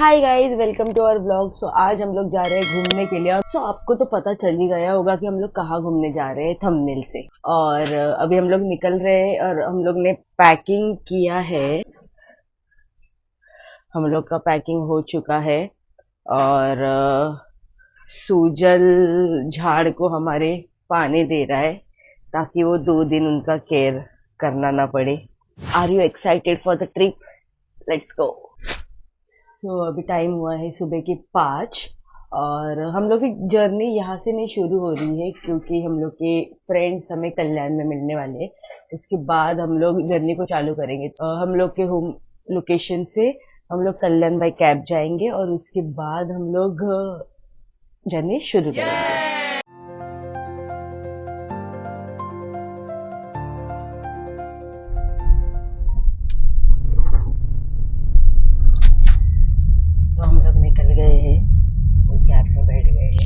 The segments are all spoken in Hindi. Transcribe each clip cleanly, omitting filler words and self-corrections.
Hi guys, welcome to our blog. So आज हम लोग जा रहे हैं घूमने के लिए। सो आपको तो पता चल ही गया होगा कि हम लोग कहाँ घूमने जा रहे हैं थंबनेल से। और अभी हम लोग निकल रहे हैं और हम लोग ने पैकिंग किया है। हम लोग का पैकिंग हो चुका है और सूजल झाड़ को हमारे पानी दे रहा है ताकि वो 2 दिन उनका केयर करना ना पड़े। Are you excited for the trip? Let's go. So अभी टाइम हुआ है सुबह के 5 और हम लोग की जर्नी यहाँ से नहीं शुरू हो रही है क्योंकि हम लोग के फ्रेंड्स हमें कल्याण में मिलने वाले हैं। उसके बाद हम लोग जर्नी को चालू करेंगे। हम लोग के होम लोकेशन से हम लोग कल्याण बाई कैब जाएंगे और उसके बाद हम लोग जर्नी शुरू करेंगे। हम लोग निकल गए हैं, वो कैब में बैठ गए हैं।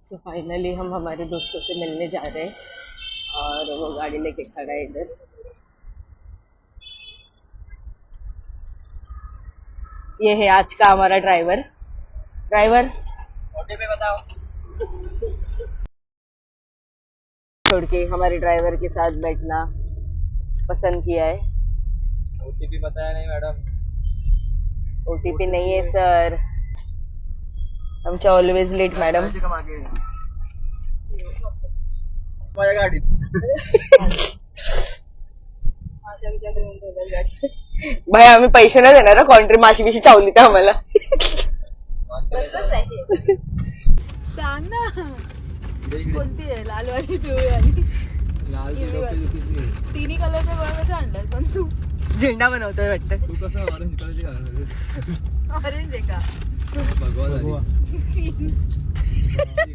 सो फाइनली हम हमारे दोस्तों से मिलने जा रहे हैं और वो गाड़ी लेके खड़ा है इधर। ये है आज का हमारा ड्राइवर। ओटीपी बताओ। छोड़ के हमारे ड्राइवर के साथ बैठना पसंद किया है। ओटीपी बताया नहीं मैडम। ओटीपी नहीं है सर, आमच्या ऑलवेज लेट मॅडम। माझ्या गाडीत भाई आम्ही पैसे नाही देणार, कॉन्ट्री माशी बिशी चावली तर आम्हाला। सांग ना कोणती आहे? लालवाली, पिवळी, लाल तिन्ही कलरचे बघ कसे आणतात पण तू झेंडा बनवतोय वाटतं। तू कसं ऑरेंज कलरची ऑरेंज आहे का? भगवा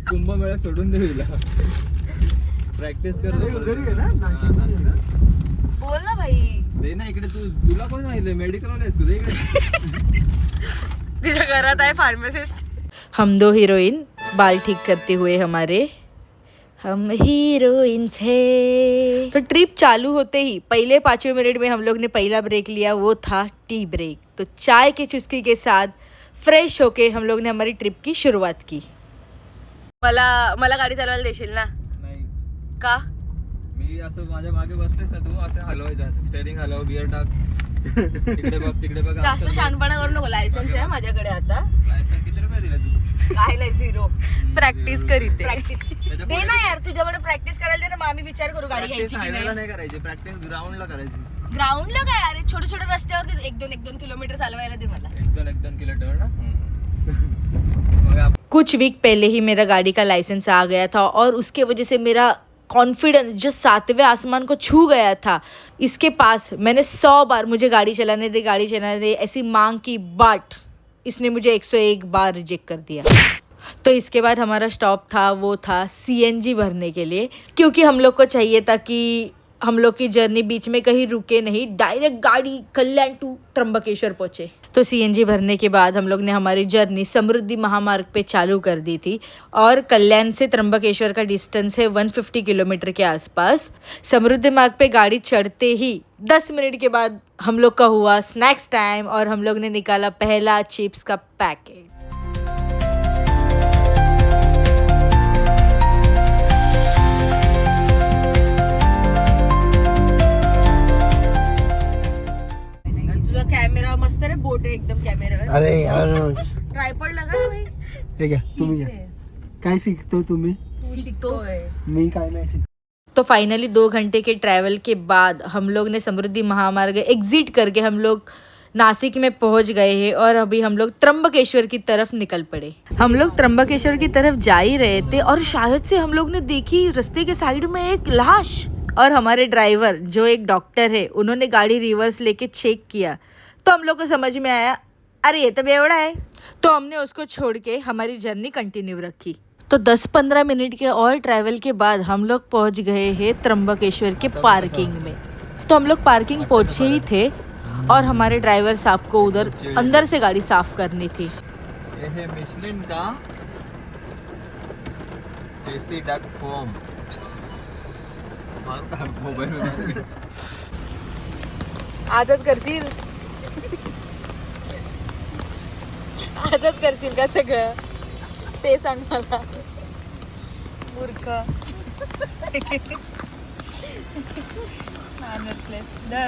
कुंभमेळा सोडून दे तिला, प्रॅक्टिस कर घरी आहे ना। बोल ना भाई, दे ना इकडे। तुला कोण सांगितलं मेडिकल वाले आहेस तुझे इकडे? तिच्या घरात आहे फार्मासिस्ट। हम दो हीरोइन बाल ठीक करते हुए हमारे हम हीरोइंस है। तो ट्रिप चालू होते ही पहले 5वें मिनट में हम लोग ने पहला ब्रेक लिया, वो था टी ब्रेक। तो चाय की चुस्की के साथ फ्रेश होके हम लोग ने हमारी ट्रिप की शुरुआत की। मला गाडी चालवायला देशील ना? नाही, का? मी असं माझ्या मागे बसलेस ना, तू असं हलवायचं, असं स्टेअरिंग हलव, गिअर टाक, तिकडे बघ तिकडे बघ। जास्त शहाणपणा करू नको। लायसन्स आहे माझ्याकडे आता। लायसन किती रुपये दिला तू? काय नाही, 0। प्रॅक्टिस करीते। त्याच्या दे पुढे ना यार, तुझ्याकडे प्रॅक्टिस करायला दे ना, मग आम्ही विचार करू गाडी घ्यायची की हायवेला नाही। नाही करायची, प्रॅक्टिस ग्राउंडला करायची। ग्राउंडला काय? अरे छोटे छोटे रस्त्यावरती 1-2 किलोमीटर चालवायला दे मला। 1-2 किलोमीटर ना। कुछ वीक पहले ही मेरा गाड़ी का लाइसेंस आ गया था और उसके वजह से मेरा कॉन्फिडेंस जो 7वें आसमान को छू गया था। इसके पास मैंने 100 बार मुझे गाड़ी चलाने दे ऐसी मांग की, बट इसने मुझे 101 बार रिजेक्ट कर दिया। तो इसके बाद हमारा स्टॉप था, वो था सीएनजी भरने के लिए, क्योंकि हम लोग को चाहिए था कि हम लोग की जर्नी बीच में कहीं रुके नहीं, डायरेक्ट गाड़ी कल्याण टू त्र्यंबकेश्वर पहुँचे। तो सीएनजी भरने के बाद हम लोग ने हमारी जर्नी समृद्धि महामार्ग पे चालू कर दी थी और कल्याण से त्र्यंबकेश्वर का डिस्टेंस है 150 किलोमीटर के आसपास। समृद्धि मार्ग पे गाड़ी चढ़ते ही 10 मिनट के बाद हम लोग का हुआ स्नैक्स टाइम और हम लोग ने निकाला पहला चिप्स का पैकेट। कॅमेरा मस्त रे, बोट आहे एकदम कॅमेरावर। अरे यार ट्रायपॉड लगा ना भाई। हे घ्या तुम्ही घ्या। काय शिकतो तुम्ही? शिकतोय। मी काय नाही शिकतो। तो फाइनली 2 घंटे के ट्रैवल के बाद हम लोग ने समृद्धि महामार्ग एग्जिट करके हम लोग नासिक में पहुंच गए हैं और अभी हम लोग त्र्यंबकेश्वर की तरफ निकल पड़े। हम लोग त्र्यंबकेश्वर की तरफ जा ही रहे थे और शायद से हम लोग ने देखी रास्ते के साइड में एक लाश, और हमारे ड्राइवर जो एक डॉक्टर है उन्होंने गाड़ी रिवर्स लेके चेक किया तो हम लोग को समझ में आया अरे ये तो बेवड़ा है। तो हमने उसको छोड़ के हमारी जर्नी कंटिन्यू रखी। तो 10-15 मिनट के और ट्रैवल के बाद हम लोग पहुंच गए हैं त्र्यंबकेश्वर के पार्किंग में। तो हम लोग पार्किंग पहुंचे ही थे और हमारे ड्राइवर साहब को उधर अंदर से गाड़ी साफ करनी थी। ये है मिशलिन का देसी डक फोम। मोबाईल मध्ये आजच करशील आजच करशील का सगळं ते सांग मला मूर्ख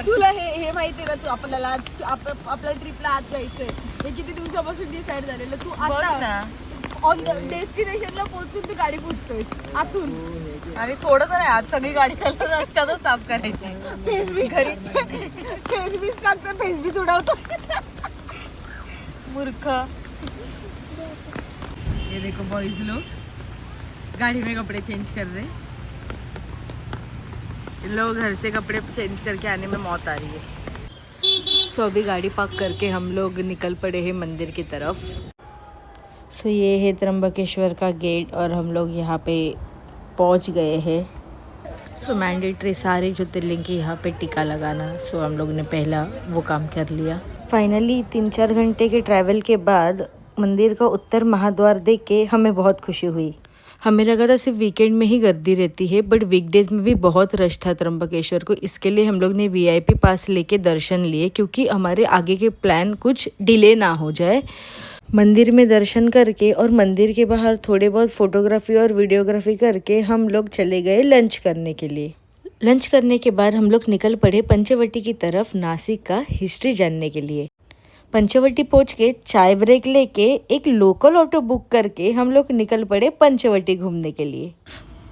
तुला हे माहिती ना, तू आपल्याला आपल्या ट्रिपला आज जायचंय, हे किती दिवसापासून डिसाईड झालेलं. तू बघ आता ना. ऑन डेस्टिनेशनला पोहोचून तू गाडी पुसतोयस आतून. आणि थोडंच नाही, आज सगळी गाडी चालू रस्त्यातच साफ करायची. फेसबीस टाकतो, फेसबीस उडवतो. मूर्ख. ये देखो बॉयज लोग गाड़ी में कपड़े चेंज कर रहे हैं. इन लोग घर से कपड़े चेंज करके आने में मौत आ रही है. सो अभी गाड़ी पार्क करके हम लोग निकल पड़े हैं मंदिर की तरफ. सो ये है त्र्यंबकेश्वर का गेट और हम लोग यहाँ पे पहुँच गए हैं. सो मैंडेटरी सारे ज्योतिर्लिंग की यहाँ पे टीका लगाना. सो हम लोग ने पहला वो काम कर लिया. फाइनली 3-4 घंटे के ट्रैवल के बाद मंदिर का उत्तर महाद्वार देख के हमें बहुत खुशी हुई. हमें लगा था सिर्फ वीकेंड में ही गर्दी रहती है, बट वीकडेज में भी बहुत रश था त्र्यंबकेश्वर को. इसके लिए हम लोग ने VIP पास लेके दर्शन लिए, क्योंकि हमारे आगे के प्लान कुछ डिले ना हो जाए. मंदिर में दर्शन करके और मंदिर के बाहर थोड़े बहुत फोटोग्राफी और वीडियोग्राफी करके हम लोग चले गए लंच करने के लिए. लंच करने के बाद हम लोग निकल पड़े पंचवटी की तरफ नासिक का हिस्ट्री जानने के लिए. पंचवटी पहुंच के चाय ब्रेक लेके एक लोकल ऑटो बुक करके हम लोग निकल पड़े पंचवटी घूमने के लिए.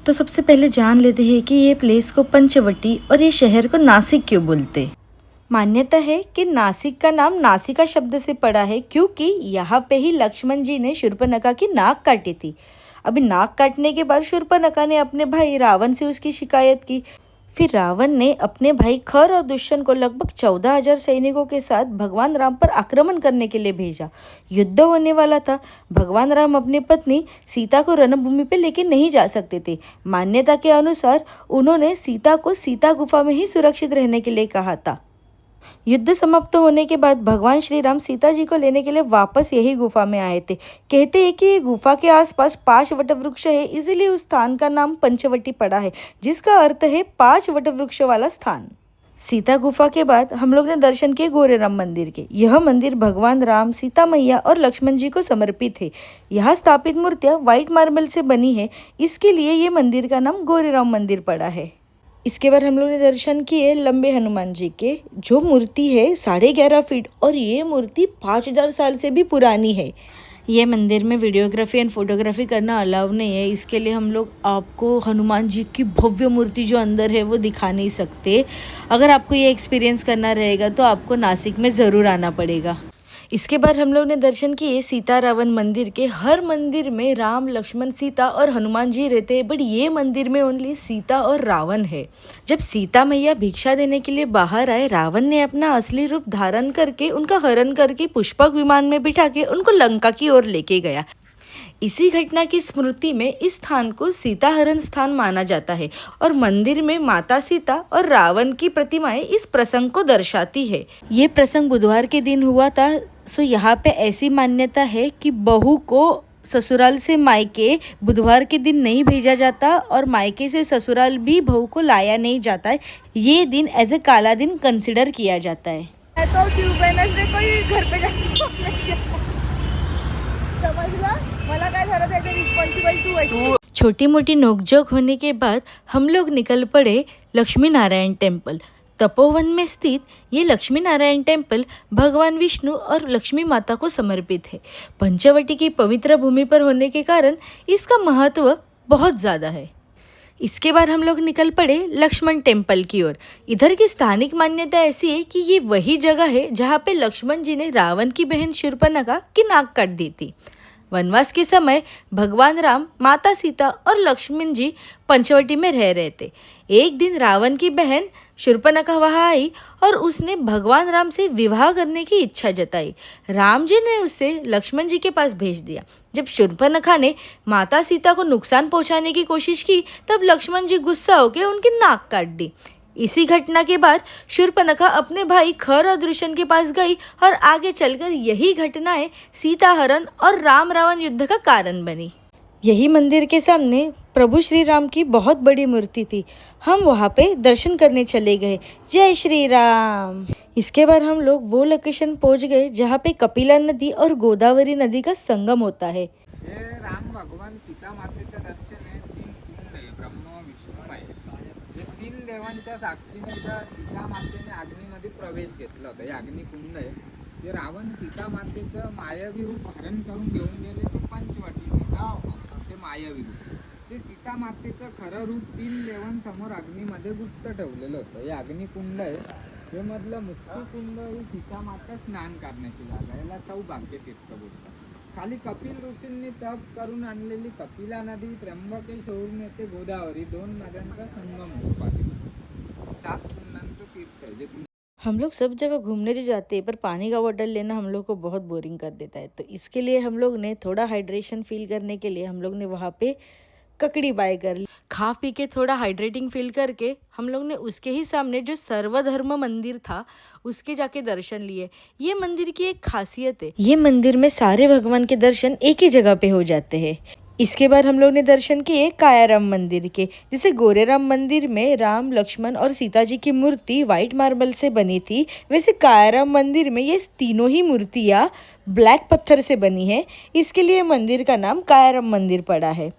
तो सबसे पहले जान लेते हैं कि ये प्लेस को पंचवटी और ये शहर को नासिक क्यों बोलते. मान्यता है कि नासिक का नाम नासिका शब्द से पड़ा है, क्योंकि यहाँ पे ही लक्ष्मण जी ने शूर्पणखा की नाक काटी थी. अभी नाक काटने के बाद शूर्पणखा ने अपने भाई रावण से उसकी शिकायत की. फिर रावण ने अपने भाई खर और दुष्यंत को लगभग 14,000 सैनिकों के साथ भगवान राम पर आक्रमण करने के लिए भेजा. युद्ध होने वाला था. भगवान राम अपनी पत्नी सीता को रणभूमि पे लेके नहीं जा सकते थे. मान्यता के अनुसार उन्होंने सीता को सीता गुफा में ही सुरक्षित रहने के लिए कहा था. युद्ध समाप्त होने के बाद भगवान श्री राम सीता जी को लेने के लिए वापस यही गुफा में आए थे. कहते हैं कि ये गुफा के आसपास 5 वटवृक्ष है, इसीलिए उस स्थान का नाम पंचवटी पड़ा है, जिसका अर्थ है 5 वटवृक्ष वाला स्थान. सीता गुफा के बाद हम लोग ने दर्शन किए गौरीराम मंदिर के. यह मंदिर भगवान राम, सीता मैया और लक्ष्मण जी को समर्पित है. यहाँ स्थापित मूर्तियाँ व्हाइट मार्बल से बनी है, इसके लिए ये मंदिर का नाम गौरीराम मंदिर पड़ा है. इसके बाद हम लोग ने दर्शन किए लंबे हनुमान जी के, जो मूर्ति है 11.5 फीट और ये मूर्ति 5,000 साल से भी पुरानी है. ये मंदिर में वीडियोग्राफी एंड फोटोग्राफी करना अलाउ नहीं है, इसके लिए हम लोग आपको हनुमान जी की भव्य मूर्ति जो अंदर है वो दिखा नहीं सकते. अगर आपको ये एक्सपीरियंस करना रहेगा तो आपको नासिक में ज़रूर आना पड़ेगा. इसके बाद हम लोग ने दर्शन किए सीता रावण मंदिर के. हर मंदिर में राम, लक्ष्मण, सीता और हनुमान जी रहते हैं, बट ये मंदिर में ओनली सीता और रावण है. जब सीता मैया भिक्षा देने के लिए बाहर आए, रावण ने अपना असली रूप धारण करके उनका हरण करके पुष्पक विमान में बिठा के उनको लंका की ओर लेके गया. इसी घटना की स्मृति में इस स्थान को सीता हरण स्थान माना जाता है और मंदिर में माता सीता और रावण की प्रतिमाएं इस प्रसंग को दर्शाती है. ये प्रसंग बुधवार के दिन हुआ था. सो यहाँ पे ऐसी मान्यता है कि बहू को ससुराल से मायके बुधवार के दिन नहीं भेजा जाता और मायके से ससुराल भी बहू को लाया नहीं जाता है. ये दिन एज ए काला दिन कंसिडर किया जाता है. तो वेडनेसडे कोई घर पे समझला. मला काय झालं त्याचे रिस्पॉन्सिबल तू आहेस. छोटी मोटी नोकझोंक होने के बाद हम लोग निकल पड़े लक्ष्मी नारायण टेम्पल. तपोवन में स्थित ये लक्ष्मी नारायण टेम्पल भगवान विष्णु और लक्ष्मी माता को समर्पित है. पंचवटी की पवित्र भूमि पर होने के कारण इसका महत्व बहुत ज़्यादा है. इसके बाद हम लोग निकल पड़े लक्ष्मण टेम्पल की ओर. इधर की स्थानिक मान्यता ऐसी है कि ये वही जगह है जहाँ पे लक्ष्मण जी ने रावण की बहन शूर्पणखा की नाक काट दी थी. वनवास के समय भगवान राम, माता सीता और लक्ष्मण जी पंचवटी में रह रहे थे. एक दिन रावण की बहन शूर्पणखा वहाँ आई और उसने भगवान राम से विवाह करने की इच्छा जताई. राम जी ने उसे लक्ष्मण जी के पास भेज दिया. जब शूर्पणखा ने माता सीता को नुकसान पहुँचाने की कोशिश की, तब लक्ष्मण जी गुस्सा होकर उनकी नाक काट दी. इसी घटना के बाद शूर्पणखा अपने भाई खर और दृशन के पास गई और आगे चलकर यही घटनाएं सीता हरण और राम रावण युद्ध का कारण बनी। यही मंदिर के सामने प्रभु श्री राम की बहुत बड़ी मूर्ति थी। हम वहाँ पे दर्शन करने चले गए। जय श्री राम। इसके बाद हम लोग वो लोकेशन पहुँच गए जहाँ पे कपिला नदी और गोदावरी नदी का संगम होता है। हे राम भगवान सीता मातेचं दर्शन आहे, 3 कुंड आहे, ब्रह्म विष्णू आहे. हे 3 देवांच्या साक्षीने इथं सीता मातेने अग्नीमध्ये प्रवेश घेतला होता. हे अग्निकुंड आहे. हे रावण सीता मातेचं मायावी रूप धारण करून घेऊन गेले ते पंचवटी सीता ते मायावी रूप. ते सीता मातेचं खरं रूप 3 देवांसमोर अग्नीमध्ये गुप्त ठेवलेलं होतं. हे अग्निकुंड आहे. हे मधलं मुख्य कुंड ही सीता माता स्नान करण्याची जागा. याला सौभाग्य तीर्थ बोलतात. खाली कपिल ऋषींनी तप करून आणलेली कपिला नदी, त्र्यंबकेश्वरून येते गोदावरी, 2 नद्यांचा संगम होतो पाठीमागे. 7 कुंडांचं तीर्थ आहे. हम लोग सब जगह घूमने जो जाते हैं पर पानी का बॉटल लेना हम लोग को बहुत बोरिंग कर देता है। तो इसके लिए हम लोग ने थोड़ा हाइड्रेशन फील करने के लिए हम लोग ने वहाँ पे ककड़ी बाय कर ली। खा पी के थोड़ा हाइड्रेटिंग फील करके हम लोग ने उसके ही सामने जो सर्वधर्म मंदिर था उसके जाके दर्शन लिए। ये मंदिर की एक खासियत है, ये मंदिर में सारे भगवान के दर्शन एक ही जगह पे हो जाते हैं। इसके बाद हम लोग ने दर्शन किए कायाराम मंदिर के। जैसे गोरेराम मंदिर में राम लक्ष्मण और सीता जी की मूर्ति वाइट मार्बल से बनी थी, वैसे कायाराम मंदिर में ये तीनों ही मूर्तियाँ ब्लैक पत्थर से बनी है, इसके लिए मंदिर का नाम कायाराम मंदिर पड़ा है।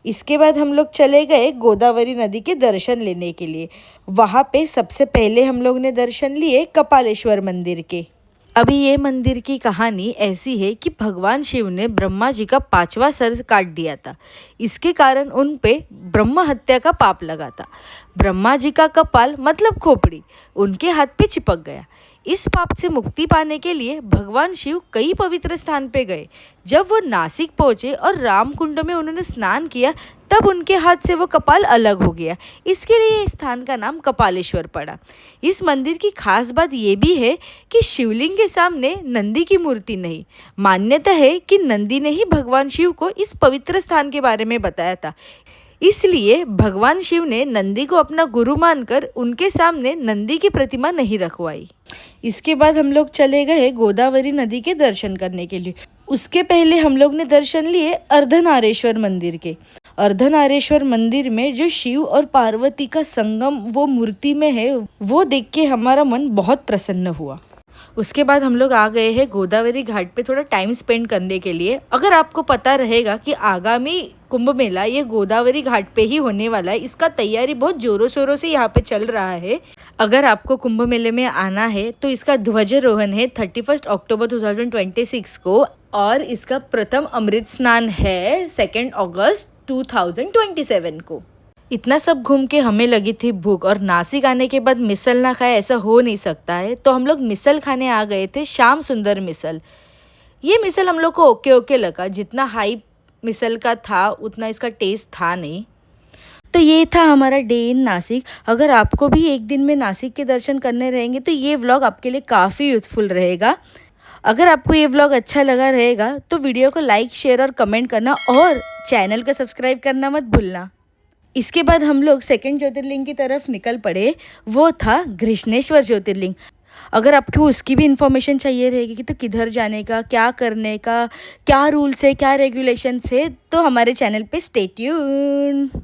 इसके बाद हम लोग चले गए गोदावरी नदी के दर्शन लेने के लिए। वहाँ पे सबसे पहले हम लोग ने दर्शन लिए कपालेश्वर मंदिर के। अभी ये मंदिर की कहानी ऐसी है कि भगवान शिव ने ब्रह्मा जी का 5वां सर काट दिया था। इसके कारण उन पे ब्रह्म हत्या का पाप लगा था। ब्रह्मा जी का कपाल मतलब खोपड़ी उनके हाथ पे चिपक गया। इस पाप से मुक्ति पाने के लिए भगवान शिव कई पवित्र स्थान पे गए। जब वो नासिक पहुँचे और रामकुंड में उन्होंने स्नान किया तब उनके हाथ से वो कपाल अलग हो गया, इसके लिए इस स्थान का नाम कपालेश्वर पड़ा। इस मंदिर की खास बात ये भी है कि शिवलिंग के सामने नंदी की मूर्ति नहीं। मान्यता है कि नंदी ने ही भगवान शिव को इस पवित्र स्थान के बारे में बताया था, इसलिए भगवान शिव ने नंदी को अपना गुरु मानकर उनके सामने नंदी की प्रतिमा नहीं रखवाई। इसके बाद हम लोग चले गए गोदावरी नदी के दर्शन करने के लिए। उसके पहले हम लोग ने दर्शन लिए अर्धनारेश्वर मंदिर के। अर्धनारेश्वर मंदिर में जो शिव और पार्वती का संगम वो मूर्ति में है, वो देख के हमारा मन बहुत प्रसन्न हुआ। उसके बाद हम लोग आ गए हैं गोदावरी घाट पे थोड़ा टाइम स्पेंड करने के लिए। अगर आपको पता रहेगा कि आगामी कुंभ मेला ये गोदावरी घाट पे ही होने वाला है, इसका तैयारी बहुत ज़ोरों शोरों से यहाँ पे चल रहा है। अगर आपको कुंभ मेले में आना है तो इसका ध्वजारोहण है 31 अक्टूबर 2026 को और इसका प्रथम अमृत स्नान है 2 अगस्त 2027 को। इतना सब घूम के हमें लगी थी भूख और नासिक आने के बाद मिसल ना खाए ऐसा हो नहीं सकता है, तो हम लोग मिसल खाने आ गए थे श्याम सुंदर मिसल। ये मिसल हम लोग को ओके ओके लगा, जितना हाई मिसल का था उतना इसका टेस्ट था नहीं। तो ये था हमारा डे इन नासिक। अगर आपको भी एक दिन में नासिक के दर्शन करने रहेंगे तो ये व्लॉग आपके लिए काफ़ी यूज़फुल रहेगा। अगर आपको ये व्लॉग अच्छा लगा रहेगा तो वीडियो को लाइक शेयर और कमेंट करना और चैनल को सब्सक्राइब करना मत भूलना। इसके बाद हम लोग सेकंड ज्योतिर्लिंग की तरफ निकल पड़े, वो था घृष्णेश्वर ज्योतिर्लिंग। अगर आपको उसकी भी इन्फॉर्मेशन चाहिए रहेगी कि तो किधर जाने का, क्या करने का, क्या रूल्स है, क्या रेगुलेशंस है, तो हमारे चैनल पे स्टे ट्यून्ड।